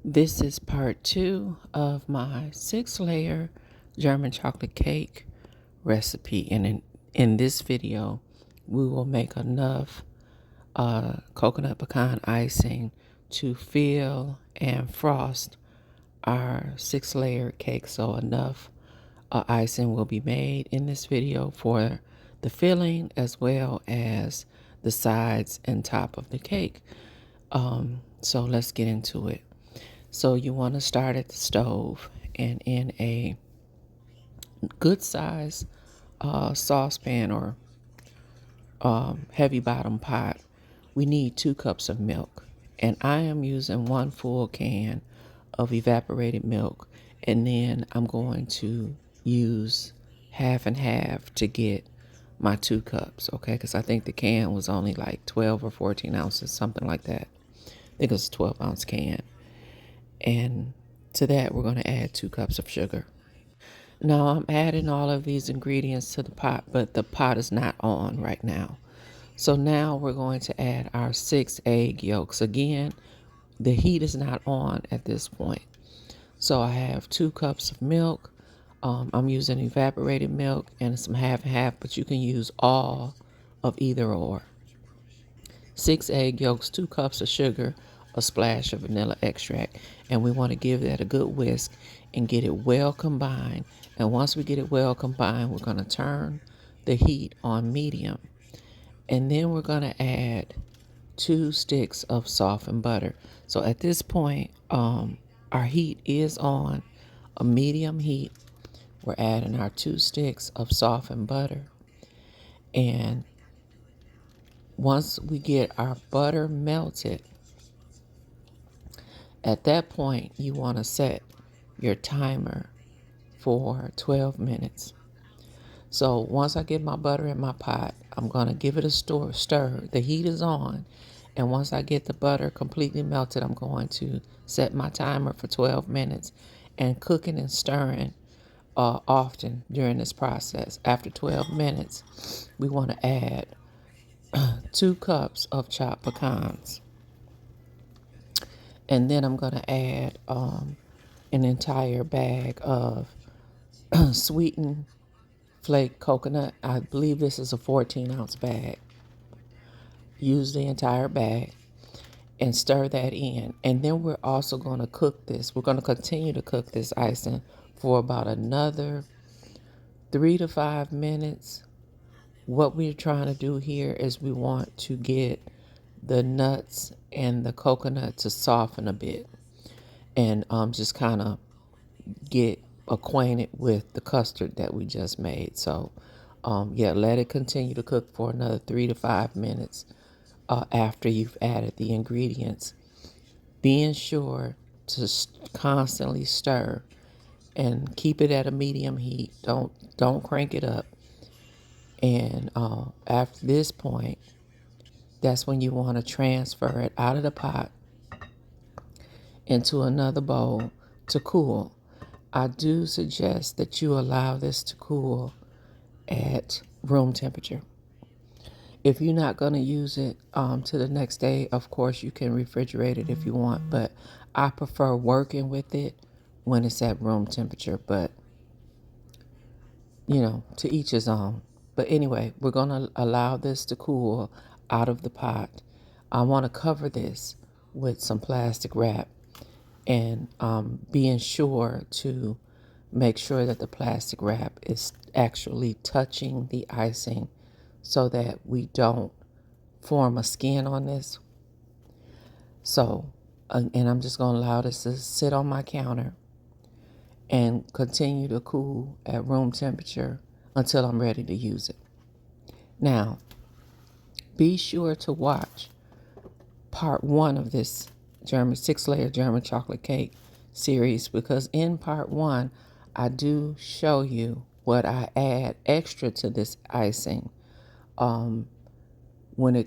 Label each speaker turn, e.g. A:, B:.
A: This is part 2 of my 6-layer German chocolate cake recipe. And in this video, we will make enough coconut pecan icing to fill and frost our 6-layer cake. So enough icing will be made in this video for the filling as well as the sides and top of the cake. So let's get into it. So you want to start at the stove, and in a good size saucepan or heavy bottom pot, we need 2 cups of milk. And I am using 1 full can of evaporated milk, and then I'm going to use half and half to get my 2 cups, okay? Because I think the can was only like 12 or 14 ounces, something like that. I think it was a 12-ounce can. And to that, we're going to add 2 cups of sugar. Now, I'm adding all of these ingredients to the pot, but the pot is not on right now. So now we're going to add our 6 egg yolks. Again, the heat is not on at this point. So I have 2 cups of milk. I'm using evaporated milk and some half and half, but you can use all of either or. 6 egg yolks, 2 cups of sugar, a splash of vanilla extract, and we want to give that a good whisk and get it well combined. And once we get it well combined, we're going to turn the heat on medium, and then we're going to add 2 sticks of softened butter. So at this point, our heat is on a medium heat. We're adding our 2 sticks of softened butter, and once we get our butter melted, at that point, you want to set your timer for 12 minutes. So once I get my butter in my pot, I'm going to give it a stir. The heat is on. And once I get the butter completely melted, I'm going to set my timer for 12 minutes and cooking and stirring often during this process. After 12 minutes, we want to add 2 cups of chopped pecans. And then I'm going to add an entire bag of sweetened flake coconut. I believe this is a 14-ounce bag. Use the entire bag and stir that in. And then we're also going to cook this. We're going to continue to cook this icing for about another 3 to 5 minutes. What we're trying to do here is we want to get the nuts and the coconut to soften a bit and just kind of get acquainted with the custard that we just made. So let it continue to cook for another 3 to 5 minutes after you've added the ingredients, being sure to constantly stir and keep it at a medium heat. Don't crank it up. And after this point, that's when you want to transfer it out of the pot into another bowl to cool. I do suggest that you allow this to cool at room temperature. If you're not going to use it to the next day, of course, you can refrigerate it if you want, but I prefer working with it when it's at room temperature, but, to each his own. But anyway, we're going to allow this to cool out of the pot. I want to cover this with some plastic wrap and being sure to make sure that the plastic wrap is actually touching the icing so that we don't form a skin on this. So, and I'm just going to allow this to sit on my counter and continue to cool at room temperature until I'm ready to use it. Now, be sure to watch part 1 of this 6-layer German chocolate cake series, because in part 1, I do show you what I add extra to this icing when it